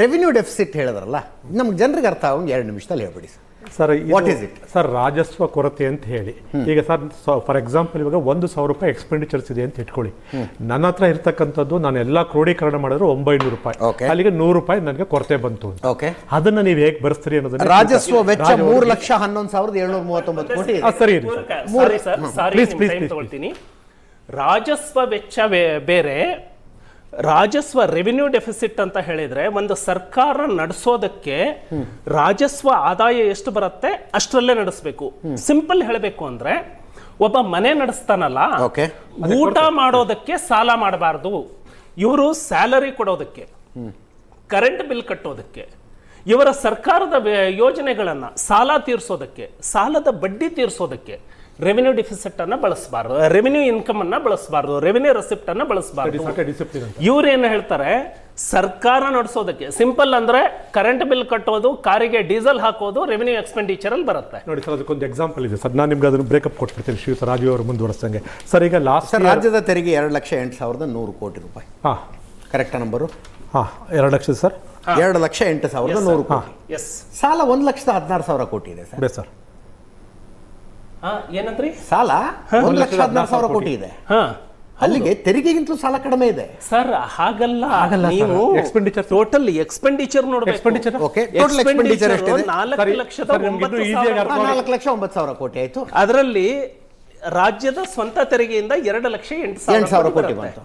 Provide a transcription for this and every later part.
Revenue deficit ಹೇಳಿದ್ರಲ್ಲ, ನಮ್ಗೆ ಜನರಿಗೆ ಅರ್ಥ ಆಗೋಂಗೆ 2 ನಿಮಿಷದಲ್ಲಿ ಹೇಳ್ಬಿಡಿ sir. What is it sir? ರಾಜಸ್ವ ಕೊರತೆ ಅಂತ ಹೇಳಿ ಈಗ ಸರ್ ಫಾರ್ ಎಕ್ಸಾಂಪಲ್ ಇವಾಗ 1,000 ರೂಪಾಯಿ ಎಕ್ಸ್ಪೆಂಡಿಚರ್ಸ್ ಇದೆ ಅಂತ ಇಟ್ಕೊಳ್ಳಿ. ನನ್ನ ಹತ್ರ ಇರ್ತಕ್ಕಂಥದ್ದು ನಾನು ಎಲ್ಲ ಕ್ರೋಢೀಕರಣ ಮಾಡಿದ್ರೆ 900 ರೂಪಾಯಿ, ಅಲ್ಲಿಗೆ 100 ರೂಪಾಯಿ ನನಗೆ ಕೊರತೆ ಬಂತು. ಅದನ್ನ ನೀವು ಹೇಗೆ ಭರಿಸ್ತೀರಿ ಅನ್ನೋದನ್ನ. ರಾಜಸ್ವ ವೆಚ್ಚ 3,11,739 ಕೋಟಿ. ಸರಿ ತಗೊಳ್ತೀನಿ. ರಾಜಸ್ವ ವೆಚ್ಚ ಬೇರೆ, ರಾಜಸ್ವ ರೆವಿನ್ಯೂ ಡೆಫಿಸಿಟ್ ಅಂತ ಹೇಳಿದ್ರೆ ಒಂದು ಸರ್ಕಾರ ನಡೆಸೋದಕ್ಕೆ ರಾಜಸ್ವ ಆದಾಯ ಎಷ್ಟು ಬರುತ್ತೆ ಅಷ್ಟರಲ್ಲೇ ನಡೆಸಬೇಕು. ಸಿಂಪಲ್ ಹೇಳಬೇಕು ಅಂದ್ರೆ ಒಬ್ಬ ಮನೆ ನಡೆಸ್ತಾನಲ್ಲ, ಊಟ ಮಾಡೋದಕ್ಕೆ ಸಾಲ ಮಾಡಬಾರ್ದು. ಇವರು ಸ್ಯಾಲರಿ ಕೊಡೋದಕ್ಕೆ, ಕರೆಂಟ್ ಬಿಲ್ ಕಟ್ಟೋದಕ್ಕೆ, ಇವರ ಸರ್ಕಾರದ ಯೋಜನೆಗಳನ್ನ ಸಾಲ ತೀರಿಸೋದಕ್ಕೆ, ಸಾಲದ ಬಡ್ಡಿ ತೀರಿಸೋದಕ್ಕೆ ರೆವಿನ್ಯೂ ಡೆಫಿಸಿಟ್ ಅನ್ನ ಬಳಸಬಾರ್ದು, ರೆವಿನ್ಯೂ ಇನ್ಕಮ್ ಅನ್ನ ಬಳಸಬಾರ್ದು, ರೆವಿನ್ಯೂ ರೆಸಿಪ್ಟ್ ಅನ್ನ ಬಳಸಬಾರ್ದು. ಇವ್ರೇನು ಹೇಳ್ತಾರೆ, ಸರ್ಕಾರ ನಡೆಸೋದಕ್ಕೆ ಸಿಂಪಲ್ ಅಂದ್ರೆ ಕರೆಂಟ್ ಬಿಲ್ ಕಟ್ಟೋದು, ಕಾರಿಗೆ ಡೀಸೆಲ್ ಹಾಕೋದು ರೆವಿನ್ಯೂ ಎಕ್ಸ್ಪೆಂಡಿಚರ್ ಅಲ್ಲಿ ಬರುತ್ತೆ. ನೋಡಿ ಸರ್, ಅದಕ್ಕೊಂದು ಎಕ್ಸಾಂಪಲ್ ಇದೆ ಸರ್, ನಾನು ನಿಮ್ಗೆ ಅದನ್ನು ಬ್ರೇಕಪ್ ಕೊಟ್ಬಿಡ್ತೀನಿ ಶ್ರೀಯುತ ರಾಜೀವ್ ಅವರು ಮುಂದುವರೆಸಂಗೆ. ಸರ್ ಈಗ ಲಾಸ್ಟ್ ರಾಜ್ಯದ ತೆರಿಗೆ 2,08,100 ಕೋಟಿ ರೂಪಾಯಿ. ಕರೆಕ್ಟಾ ನಂಬರು? 2 ಲಕ್ಷ ಸರ್, 2,08,100 ಕೋಟಿ. ಸಾಲ 1,16,000 ಕೋಟಿ ಇದೆ ಸರ್. ಸರ್ ಏನಂದ್ರಿ? ಸಾಲ 1,16,000 ಕೋಟಿ ಇದೆ. ಅಲ್ಲಿಗೆ ತೆರಿಗೆಗಿಂತಲೂ ಸಾಲ ಕಡಿಮೆ ಇದೆ ಸರ್. ಹಾಗಲ್ಲ, ನೀವು ಎಕ್ಸ್ಪೆಂಡಿಚರ್ ಟೋಟಲ್ ಎಕ್ಸ್ಪೆಂಡಿಚರ್ ನೋಡಬೇಕು. ಟೋಟಲ್ ಎಕ್ಸ್ಪೆಂಡಿಚರ್ ಎಷ್ಟಿದೆ? 4,09,000 ಕೋಟಿ ಆಯ್ತು. ಅದರಲ್ಲಿ ರಾಜ್ಯದ ಸ್ವಂತ ತೆರಿಗೆಯಿಂದ 2,08,000 ಕೋಟಿ ಬಂತು.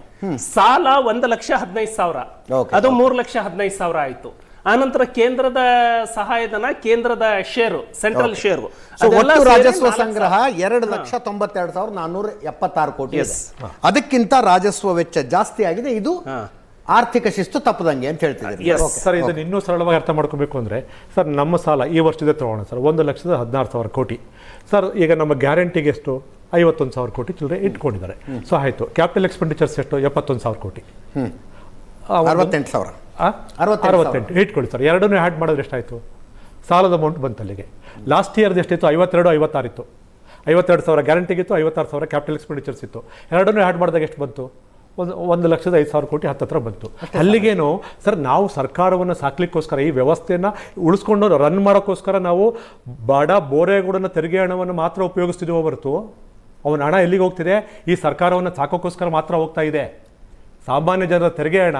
ಸಾಲ 1,15,000, ಅದು 3,15,000 ಆಯ್ತು. ಆನಂತರ ಕೇಂದ್ರದ ಸಹಾಯಧನ, ಕೇಂದ್ರದ ಶೇರು, ಸೆಂಟ್ರಲ್ ಶೇರು, ಒಟ್ಟು ರಾಜಸ್ವ ಸಂಗ್ರಹ 2,92,476 ಕೋಟಿ ಇದೆ. ಅದಕ್ಕಿಂತ ರಾಜಸ್ವ ವೆಚ್ಚ ಜಾಸ್ತಿ ಆಗಿದೆ. ಇದು ಆರ್ಥಿಕ ಶಿಸ್ತು ತಪ್ಪದಂಗೆ ಅಂತ ಹೇಳ್ತಿದ್ದಾರೆ ಸರ್. ಇದನ್ನು ಇನ್ನೂ ಸರಳವಾಗಿ ಅರ್ಥ ಮಾಡ್ಕೋಬೇಕು ಅಂದ್ರೆ ಸರ್, ನಮ್ಮ ಸಾಲ ಈ ವರ್ಷದ ತಗೋಣ ಸರ್ 1,16,000 ಕೋಟಿ ಸರ್. ಈಗ ನಮ್ಮ ಗ್ಯಾರಂಟಿಗೆ ಎಷ್ಟು? 51,000 ಕೋಟಿ ಚಿಲ್ಲರೆ ಇಟ್ಕೊಂಡಿದ್ದಾರೆ. ಸೊ ಆಯ್ತು. ಕ್ಯಾಪಿಟಲ್ ಎಕ್ಸ್ಪೆಂಡಿಚರ್ಸ್ ಎಷ್ಟು? 71,000 ಕೋಟಿ. 68,000 ಇಟ್ಕೊಳ್ಳಿ ಸರ್. ಎರಡನ್ನೂ ಆ್ಯಡ್ ಮಾಡಿದ್ರೆ ಎಷ್ಟಾಯಿತು? ಸಾಲದ ಅಮೌಂಟ್ ಬಂತು ಅಲ್ಲಿಗೆ. ಲಾಸ್ಟ್ ಇಯರ್ದು ಎಷ್ಟಿತ್ತು? 52,56 ಇತ್ತು. 52,000 ಗ್ಯಾರಂಟಿಗಿತ್ತು, 56,000 ಕ್ಯಾಪಿಟಲ್ ಎಕ್ಸ್ಪೆಂಡಿಚರ್ಸ್ ಇತ್ತು. ಎರಡನ್ನೂ ಆ್ಯಡ್ ಮಾಡಿದಾಗ ಎಷ್ಟು ಬಂತು? 1,05,000 ಕೋಟಿ ಹತ್ತತ್ರ ಬಂತು. ಅಲ್ಲಿಗೇನು ಸರ್, ನಾವು ಸರ್ಕಾರವನ್ನು ಸಾಕ್ಲಿಕ್ಕೋಸ್ಕರ, ಈ ವ್ಯವಸ್ಥೆಯನ್ನು ಉಳಿಸ್ಕೊಂಡು ರನ್ ಮಾಡೋಕ್ಕೋಸ್ಕರ ನಾವು ಬಡ ಬೋರೇಗೂಡನ ತೆರಿಗೆ ಹಣವನ್ನು ಮಾತ್ರ ಉಪಯೋಗಿಸ್ತಿದ್ದೀವೋ ಹೊರತು ಅವನ ಹಣ ಎಲ್ಲಿಗೆ ಹೋಗ್ತಿದೆ? ಈ ಸರ್ಕಾರವನ್ನು ಸಾಕೋಕ್ಕೋಸ್ಕರ ಮಾತ್ರ ಹೋಗ್ತಾ ಇದೆ. ಸಾಮಾನ್ಯ ಜನರ ತೆರಿಗೆ ಹಣ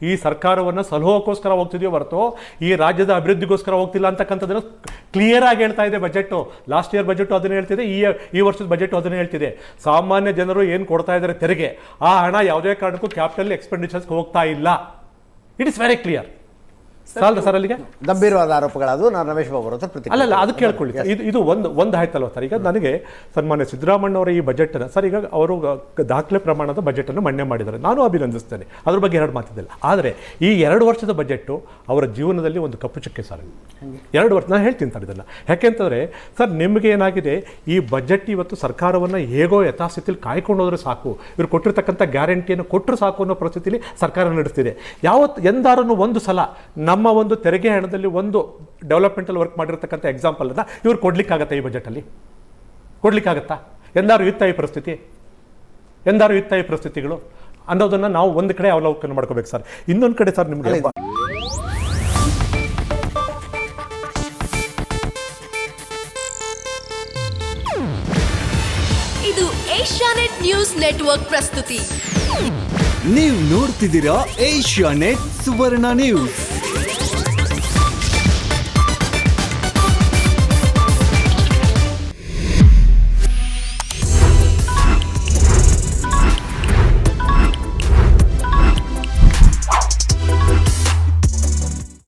ಈ ಸರ್ಕಾರವನ್ನು ಸಲಹೋಕ್ಕೋಸ್ಕರ ಹೋಗ್ತಿದೆಯೋ ಹೊರತು ಈ ರಾಜ್ಯದ ಅಭಿವೃದ್ಧಿಗೋಸ್ಕರ ಹೋಗ್ತಿಲ್ಲ ಅಂತಕ್ಕಂಥದ್ದನ್ನು ಕ್ಲಿಯರ್ ಆಗಿ ಹೇಳ್ತಾ ಇದೆ ಬಜೆಟ್. ಲಾಸ್ಟ್ ಇಯರ್ ಬಜೆಟ್ ಅದನ್ನು ಹೇಳ್ತಿದೆ, ಈ ವರ್ಷದ ಬಜೆಟ್ ಅದನ್ನು ಹೇಳ್ತಿದೆ. ಸಾಮಾನ್ಯ ಜನರು ಏನು ಕೊಡ್ತಾ ಇದ್ದಾರೆ ತೆರಿಗೆ, ಆ ಹಣ ಯಾವುದೇ ಕಾರಣಕ್ಕೂ ಕ್ಯಾಪಿಟಲ್ ಎಕ್ಸ್ಪೆಂಡಿಚರ್ಸ್ಗೆ ಹೋಗ್ತಾ ಇಲ್ಲ. It is very clear. ಸಾಲದ ಸರ್ ಅಲ್ಲಿಗೆ ಗಂಭೀರವಾದ ಆರೋಪಗಳದು. ನಾನು ರಮೇಶ್ ಬಾಬು ಅವರ ಹತ್ರ ಅಲ್ಲ ಅದು ಕೇಳ್ಕೊಳ್ಳಿ. ಇದು ಒಂದು ಆಯ್ತಲ್ವ ಸರ್. ಈಗ ನನಗೆ ಸನ್ಮಾನ್ಯ ಸಿದ್ದರಾಮಯ್ಯ ಅವರ ಈ ಬಜೆಟನ್ನು ಸರ್, ಈಗ ಅವರು ದಾಖಲೆ ಪ್ರಮಾಣದ ಬಜೆಟನ್ನು ಮಂಡನೆ ಮಾಡಿದ್ದಾರೆ, ನಾನು ಅಭಿನಂದಿಸ್ತೇನೆ, ಅದ್ರ ಬಗ್ಗೆ 2 ಮಾತಿದ್ದಿಲ್ಲ. ಆದರೆ ಈ 2 ವರ್ಷದ ಬಜೆಟು ಅವರ ಜೀವನದಲ್ಲಿ ಒಂದು ಕಪ್ಪು ಚುಕ್ಕೆ ಸರ್. 2 ವರ್ಷ ನಾನು ಹೇಳ್ತೀನಿ ಸರ್ ಇದನ್ನು. ಯಾಕೆಂತಂದರೆ ಸರ್, ನಿಮಗೆ ಏನಾಗಿದೆ, ಈ ಬಜೆಟ್ ಇವತ್ತು ಸರ್ಕಾರವನ್ನು ಹೇಗೋ ಯಥಾಸ್ಥಿತಿಯಲ್ಲಿ ಕಾಯ್ಕೊಂಡು ಹೋದ್ರೆ ಸಾಕು, ಇವರು ಕೊಟ್ಟಿರ್ತಕ್ಕಂಥ ಗ್ಯಾರಂಟಿಯನ್ನು ಕೊಟ್ಟರು ಸಾಕು ಅನ್ನೋ ಪರಿಸ್ಥಿತಿಯಲ್ಲಿ ಸರ್ಕಾರ ನಡೆಸ್ತಿದೆ. ಎಂದಾರನ್ನು ಒಂದು ಸಲ ನಮ್ಮ ಒಂದು ತೆರಿಗೆ ಹಣದಲ್ಲಿ ಒಂದು ಡೆವಲಪ್ಮೆಂಟಲ್ಲಿ ವರ್ಕ್ ಮಾಡಿರ್ತಕ್ಕಂಥ ಎಕ್ಸಾಂಪಲ್ ಅನ್ನ ಇವ್ರು ಕೊಡ್ಲಿಕ್ಕಾಗತ್ತಾ? ಈ ಬಜೆಟಲ್ಲಿ ಕೊಡ್ಲಿಕ್ಕಾಗತ್ತಾ? ಎಂದಾರು ಇತ್ತ ಈ ಪರಿಸ್ಥಿತಿ? ಎಂದಾರು ಇತ್ತ ಈ ಪರಿಸ್ಥಿತಿಗಳು ಅನ್ನೋದನ್ನ ನಾವು ಒಂದು ಕಡೆ ಅವಲೋಕನ ಮಾಡ್ಕೋಬೇಕು ಸರ್. ಇನ್ನೊಂದು ಕಡೆ ಸರ್, ನಿಮ್ಗೆ ಇದು ಏಷ್ಯಾನೆಟ್ ನ್ಯೂಸ್ ನೆಟ್ವರ್ಕ್ ಪ್ರಸ್ತುತಿ. ನೀವು ನೋಡ್ತಿದ್ದೀರಾ ಏಷ್ಯಾನೆಟ್ ಸುವರ್ಣ ನ್ಯೂಸ್.